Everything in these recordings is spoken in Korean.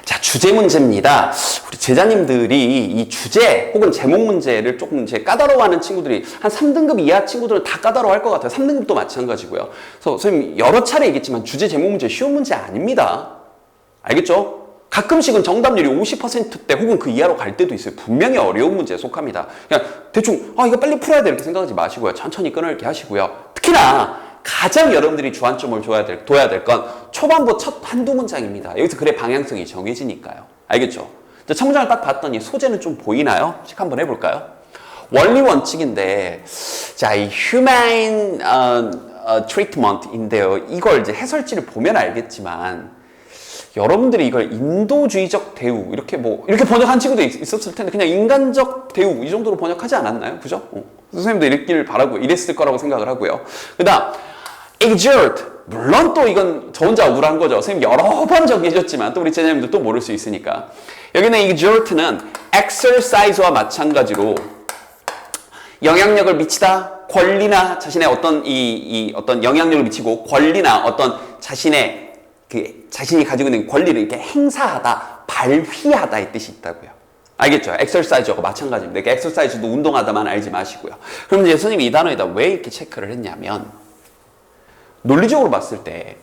자, 주제 문제입니다. 우리 제자님들이 이 주제 혹은 제목 문제를 조금 이제 까다로워하는 친구들이 한 3등급 이하 친구들은 다 까다로워할 것 같아요. 3등급도 마찬가지고요. 그래서 선생님 여러 차례 얘기했지만 주제 제목 문제 쉬운 문제 아닙니다. 알겠죠? 가끔씩은 정답률이 50%대 혹은 그 이하로 갈 때도 있어요. 분명히 어려운 문제에 속합니다. 그냥 대충 이거 빨리 풀어야 돼 이렇게 생각하지 마시고요. 천천히 끊어읽기 하시고요. 특히나 가장 여러분들이 주안점을 둬야 될 건 초반부 첫 한두 문장입니다. 여기서 글의 방향성이 정해지니까요. 알겠죠? 첫 문장을 딱 봤더니 소재는 좀 보이나요? 체크 한번 해볼까요? 원리 원칙인데, 자, 이 humane treatment인데요. 이걸 이제 해설지를 보면 알겠지만, 여러분들이 이걸 인도주의적 대우, 이렇게 번역한 친구도 있었을 텐데, 그냥 인간적 대우, 이 정도로 번역하지 않았나요? 그죠? 선생님도 이랬길 바라고, 이랬을 거라고 생각을 하고요. 그 다음, exert. 물론 또 이건 저 혼자 억울한 거죠. 선생님 여러 번 정해줬지만 또 우리 제자님들 또 모를 수 있으니까. 여기는 exert는 exercise와 마찬가지로 영향력을 미치다, 권리나 자신의 어떤 어떤 영향력을 미치고 권리나 어떤 자신의 자신이 가지고 있는 권리를 이렇게 행사하다, 발휘하다의 뜻이 있다고요. 알겠죠? exercise하고 마찬가지입니다. 그러니까 exercise도 운동하다만 알지 마시고요. 그럼 이제 선생님이 이 단어에다 왜 이렇게 체크를 했냐면, 논리적으로 봤을 때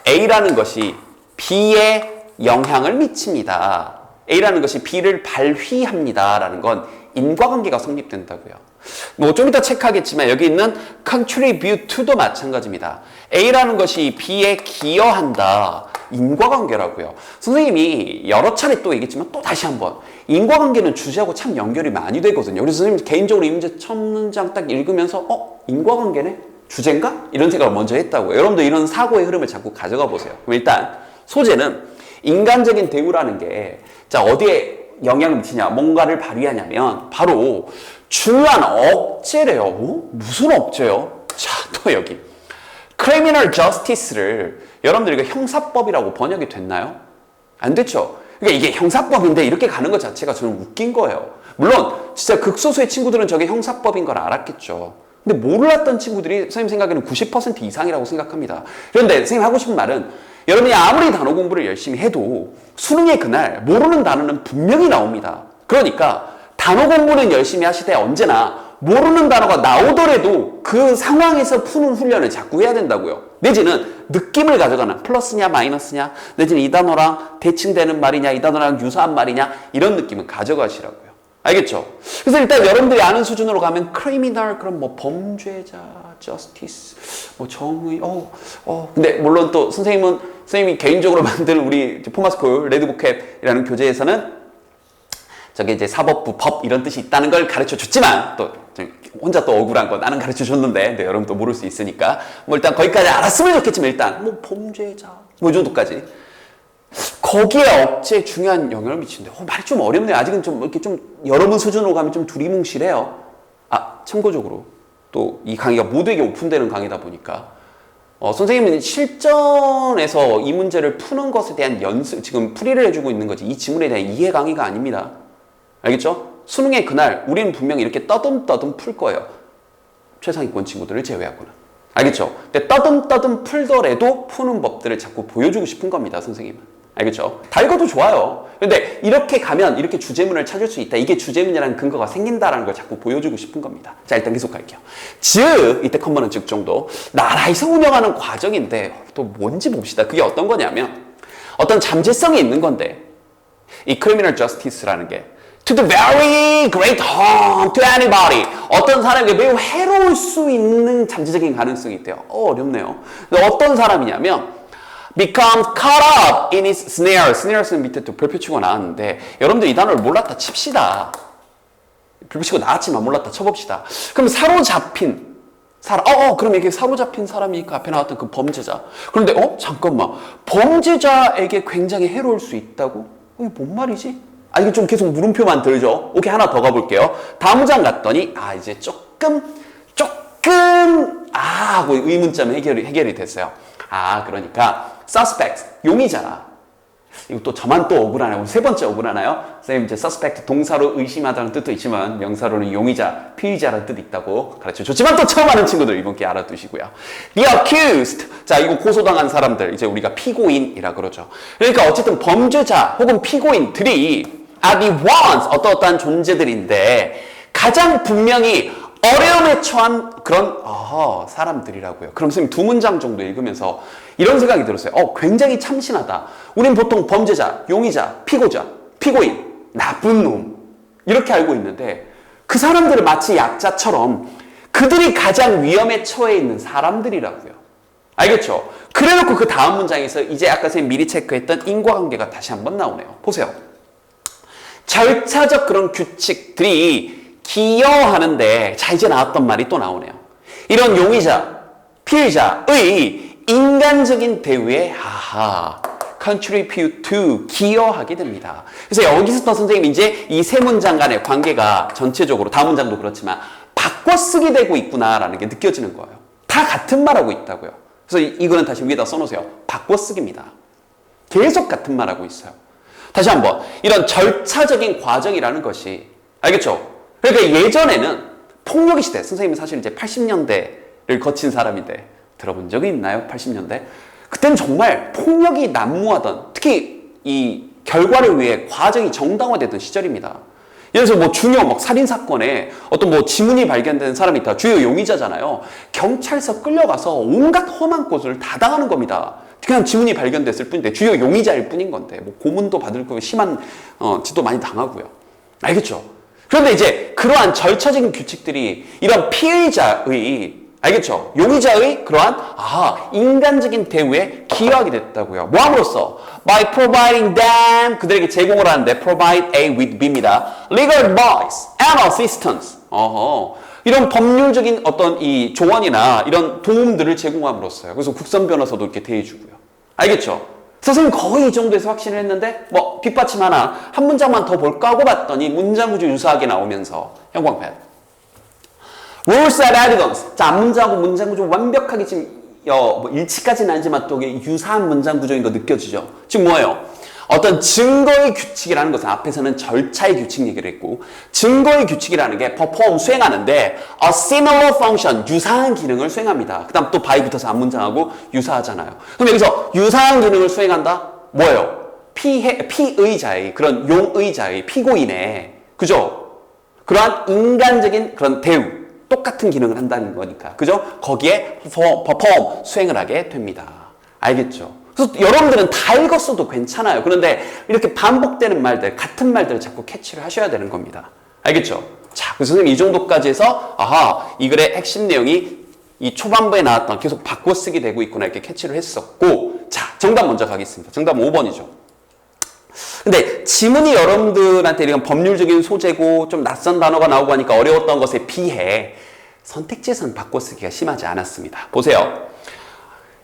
A라는 것이 B에 영향을 미칩니다. A라는 것이 B를 발휘합니다. 라는 건 인과관계가 성립된다고요. 좀 이따 체크하겠지만 여기 있는 contribute to도 마찬가지입니다. A라는 것이 B에 기여한다. 인과관계라고요. 선생님이 여러 차례 또 얘기했지만 또 다시 한번 인과관계는 주제하고 참 연결이 많이 되거든요. 그래서 선생님 개인적으로 이 문제 첫 문장 딱 읽으면서 인과관계네? 주제인가? 이런 생각을 먼저 했다고요. 여러분도 이런 사고의 흐름을 자꾸 가져가 보세요. 그럼 일단 소재는 인간적인 대우라는 게 자 어디에 영향을 미치냐, 뭔가를 발휘하냐면 바로 중요한 억제래요. 무슨 억제요? 자, 또 여기 criminal justice를 여러분들 이거 형사법이라고 번역이 됐나요? 안 됐죠? 그러니까 이게 형사법인데 이렇게 가는 것 자체가 저는 웃긴 거예요. 물론 진짜 극소수의 친구들은 저게 형사법인 걸 알았겠죠. 근데 몰랐던 친구들이 선생님 생각에는 90% 이상이라고 생각합니다. 그런데 선생님 하고 싶은 말은 여러분이 아무리 단어 공부를 열심히 해도 수능의 그날 모르는 단어는 분명히 나옵니다. 그러니까 단어 공부는 열심히 하시되 언제나 모르는 단어가 나오더라도 그 상황에서 푸는 훈련을 자꾸 해야 된다고요. 내지는 느낌을 가져가는 플러스냐 마이너스냐, 내지는 이 단어랑 대칭되는 말이냐, 이 단어랑 유사한 말이냐, 이런 느낌을 가져가시라고요. 알겠죠? 그래서 일단 여러분들이 아는 수준으로 가면 criminal, 그럼 범죄자, justice, 정의, 근데 물론 또 선생님이 개인적으로 만든 우리 포마스쿨 레드부켓이라는 교재에서는 저게 이제 사법부 법 이런 뜻이 있다는 걸 가르쳐 줬지만 또 혼자 또 억울한 거 나는 가르쳐 줬는데 여러분 또 모를 수 있으니까 일단 거기까지 알았으면 좋겠지만 일단 범죄자 이 정도까지 거기에 억제에 중요한 영향을 미치는데 말이 좀 어렵네요. 아직은 좀 이렇게 좀 여러분 수준으로 가면 좀 두리뭉실해요. 참고적으로 또 이 강의가 모두에게 오픈되는 강의다 보니까 선생님은 실전에서 이 문제를 푸는 것에 대한 연습, 지금 풀이를 해주고 있는 거지 이 지문에 대한 이해 강의가 아닙니다. 알겠죠? 수능의 그날 우리는 분명히 이렇게 떠듬떠듬 풀 거예요. 최상위권 친구들을 제외하고는. 알겠죠? 근데 떠듬떠듬 풀더라도 푸는 법들을 자꾸 보여주고 싶은 겁니다, 선생님은. 알겠죠? 다 읽어도 좋아요. 근데 이렇게 가면 이렇게 주제문을 찾을 수 있다. 이게 주제문이라는 근거가 생긴다라는 걸 자꾸 보여주고 싶은 겁니다. 자, 일단 계속 갈게요. 즉, 이때 컴먼은 즉 정도. 나라에서 운영하는 과정인데 또 뭔지 봅시다. 그게 어떤 거냐면 어떤 잠재성이 있는 건데 이 criminal justice라는 게 to the very great harm to anybody. 어떤 사람에게 매우 해로울 수 있는 잠재적인 가능성이 있대요. 어렵네요. 근데 어떤 사람이냐면 becomes caught up in its snare. snares는 밑에 또 별표 치고 나왔는데 여러분들 이 단어를 몰랐다 칩시다. 별표 치고 나왔지만 몰랐다 쳐봅시다. 그럼 사로잡힌 사람, 그럼 이게 사로잡힌 사람이 그 앞에 나왔던 그 범죄자. 그런데 잠깐만, 범죄자에게 굉장히 해로울 수 있다고? 이게 뭔 말이지? 이게 좀 계속 물음표만 들죠? 오케이, 하나 더 가볼게요. 다음 문장 갔더니, 이제 조금, 하고 의문점 해결이 됐어요. 그러니까, suspect, 용의자라. 이거 저만 또 억울하나요? 세 번째 억울하나요? 선생님 이제 suspect 동사로 의심하다는 뜻도 있지만 명사로는 용의자, 피의자라는 뜻이 있다고 가르쳐줬지만 또 처음 하는 친구들 이번 기회에 알아두시고요. The accused. 자, 이거 고소당한 사람들. 이제 우리가 피고인이라 그러죠. 그러니까 어쨌든 범죄자 혹은 피고인들이 are the ones, 어떠한 존재들인데 가장 분명히 어려움에 처한 그런 사람들이라고요. 그럼 선생님 두 문장 정도 읽으면서 이런 생각이 들었어요. 굉장히 참신하다. 우린 보통 범죄자, 용의자, 피고자, 피고인, 나쁜 놈 이렇게 알고 있는데 그 사람들을 마치 약자처럼 그들이 가장 위험에 처해 있는 사람들이라고요. 알겠죠? 그래놓고 그 다음 문장에서 이제 아까 선생님 미리 체크했던 인과관계가 다시 한번 나오네요. 보세요. 절차적 그런 규칙들이 기여하는데 자 이제 나왔던 말이 또 나오네요. 이런 용의자, 피의자의 인간적인 대우에 contribute to 기여하게 됩니다. 그래서 여기서부터 선생님이 이제 이 세 문장 간의 관계가 전체적으로 다음 문장도 그렇지만 바꿔 쓰게 되고 있구나라는 게 느껴지는 거예요. 다 같은 말하고 있다고요. 그래서 이거는 다시 위에다 써놓으세요. 바꿔 쓰기입니다. 계속 같은 말하고 있어요. 다시 한번 이런 절차적인 과정이라는 것이 알겠죠? 그러니까 예전에는 폭력의 시대, 선생님은 사실 이제 80년대를 거친 사람인데 들어본 적이 있나요? 80년대? 그때는 정말 폭력이 난무하던, 특히 이 결과를 위해 과정이 정당화되던 시절입니다. 예를 들어서 뭐 중요 살인사건에 어떤 뭐 지문이 발견된 사람이 있다. 주요 용의자잖아요. 경찰서 끌려가서 온갖 험한 것을 다 당하는 겁니다. 그냥 지문이 발견됐을 뿐인데 주요 용의자일 뿐인 건데 뭐 고문도 받을 거고 심한 짓도 많이 당하고요. 알겠죠? 그런데 이제 그러한 절차적인 규칙들이 이런 피의자의 알겠죠? 용의자의 그러한 인간적인 대우에 기여하게 됐다고요. 뭐 함으로써? By providing them 그들에게 제공을 하는데 provide A with B입니다. Legal advice and assistance. 이런 법률적인 어떤 이 조언이나 이런 도움들을 제공함으로써요. 그래서 국선 변호사도 이렇게 대해주고요. 알겠죠? 선생님 거의 이 정도에서 확신을 했는데 뭐 뒷받침 하나 한 문장만 더 볼까 하고 봤더니 문장 구조 유사하게 나오면서 형광펜 Rules and evidence. 자, 앞문장하고 문장 구조 완벽하게 지금 뭐 일치까지는 아니지만 또 유사한 문장 구조인 거 느껴지죠? 지금 뭐예요? 어떤 증거의 규칙이라는 것은 앞에서는 절차의 규칙 얘기를 했고 증거의 규칙이라는 게 perform 수행하는데 a similar function 유사한 기능을 수행합니다. 그 다음 또 by 붙어서 앞문장하고 유사하잖아요. 그럼 여기서 유사한 기능을 수행한다? 뭐예요? 피의자의 그런 용의자의 피고인의 그죠? 그러한 인간적인 그런 대우 똑같은 기능을 한다는 거니까 그죠? 거기에 perform 수행을 하게 됩니다. 알겠죠? 그래서 여러분들은 다 읽었어도 괜찮아요. 그런데 이렇게 반복되는 말들, 같은 말들을 자꾸 캐치를 하셔야 되는 겁니다. 알겠죠? 자, 그래서 선생님 이 정도까지 해서 이 글의 핵심 내용이 이 초반부에 나왔던 계속 바꿔 쓰게 되고 있구나 이렇게 캐치를 했었고 자, 정답 먼저 가겠습니다. 정답 5번이죠. 근데 지문이 여러분들한테 이런 법률적인 소재고 좀 낯선 단어가 나오고 하니까 어려웠던 것에 비해 선택지에서는 바꿔 쓰기가 심하지 않았습니다. 보세요.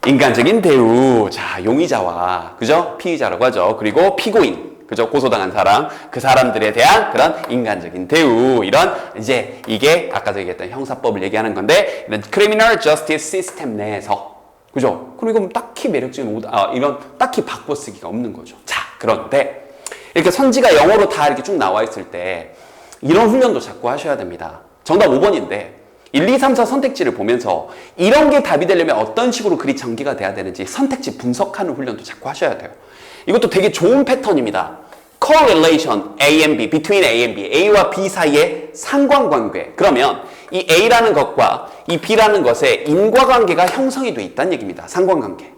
인간적인 대우, 자, 용의자와, 그죠? 피의자라고 하죠. 그리고 피고인, 그죠? 고소당한 사람, 그 사람들에 대한 그런 인간적인 대우, 이런, 이제, 이게 아까도 얘기했던 형사법을 얘기하는 건데, 이런 criminal justice system 내에서, 그죠? 그리고 딱히 매력적인, 이런, 딱히 바꿔 쓰기가 없는 거죠. 자, 그런데, 이렇게 선지가 영어로 다 이렇게 쭉 나와 있을 때, 이런 훈련도 자꾸 하셔야 됩니다. 정답 5번인데, 1, 2, 3, 4 선택지를 보면서 이런 게 답이 되려면 어떤 식으로 글이 전개가 돼야 되는지 선택지 분석하는 훈련도 자꾸 하셔야 돼요. 이것도 되게 좋은 패턴입니다. correlation A and B, between A and B, A와 B 사이의 상관관계. 그러면 이 A라는 것과 이 B라는 것의 인과관계가 형성이 돼 있다는 얘기입니다. 상관관계.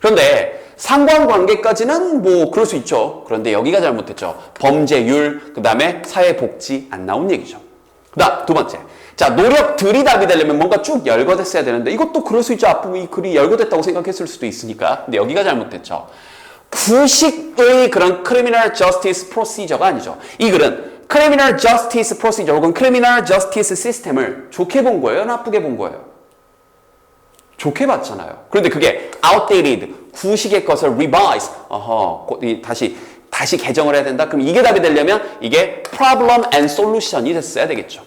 그런데 상관관계까지는 뭐 그럴 수 있죠. 그런데 여기가 잘못됐죠. 범죄율, 그 다음에 사회복지 안 나온 얘기죠. 그 다음 두 번째. 자, 노력들이 답이 되려면 뭔가 쭉 열거됐어야 되는데 이것도 그럴 수 있죠. 앞부분 이 글이 열거됐다고 생각했을 수도 있으니까. 근데 여기가 잘못됐죠. 구식의 그런 criminal justice procedure가 아니죠. 이 글은 criminal justice procedure 혹은 criminal justice system을 좋게 본 거예요? 나쁘게 본 거예요? 좋게 봤잖아요. 그런데 그게 outdated, 구식의 것을 revise, 다시 개정을 해야 된다? 그럼 이게 답이 되려면 이게 problem and solution이 됐어야 되겠죠.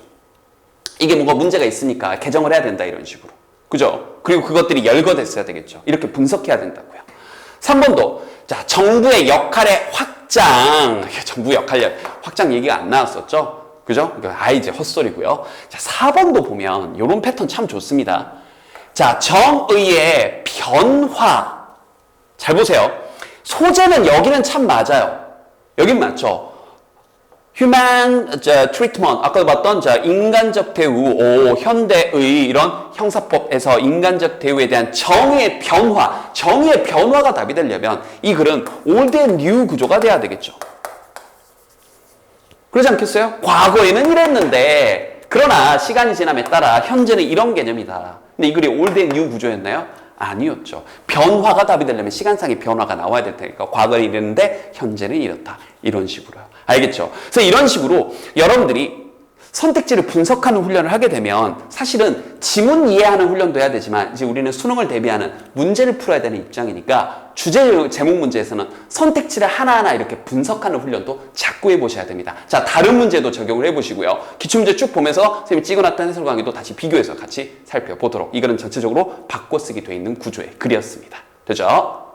이게 뭔가 문제가 있으니까 개정을 해야 된다 이런 식으로. 그죠? 그리고 그것들이 열거됐어야 되겠죠. 이렇게 분석해야 된다고요. 3번도 자, 정부의 역할의 확장. 정부 역할 확장 얘기가 안 나왔었죠? 그죠? 이거 이제 헛소리고요. 자, 4번도 보면 이런 패턴 참 좋습니다. 자, 정의의 변화. 잘 보세요. 소재는 여기는 참 맞아요. 여긴 맞죠? human treatment, 아까 봤던 인간적 대우, 현대의 이런 형사법에서 인간적 대우에 대한 정의의 변화가 답이 되려면 이 글은 old and new 구조가 돼야 되겠죠. 그러지 않겠어요? 과거에는 이랬는데 그러나 시간이 지남에 따라 현재는 이런 개념이다. 근데 이 글이 old and new 구조였나요? 아니었죠. 변화가 답이 되려면 시간상의 변화가 나와야 될 테니까 과거에 이랬는데 현재는 이렇다. 이런 식으로요. 알겠죠? 그래서 이런 식으로 여러분들이 선택지를 분석하는 훈련을 하게 되면 사실은 지문 이해하는 훈련도 해야 되지만 이제 우리는 수능을 대비하는 문제를 풀어야 되는 입장이니까 주제 제목 문제에서는 선택지를 하나하나 이렇게 분석하는 훈련도 자꾸 해보셔야 됩니다. 자, 다른 문제도 적용을 해보시고요. 기출문제 쭉 보면서 선생님이 찍어놨던 해설 강의도 다시 비교해서 같이 살펴보도록. 이거는 전체적으로 바꿔쓰기 되어 있는 구조의 글이었습니다. 되죠?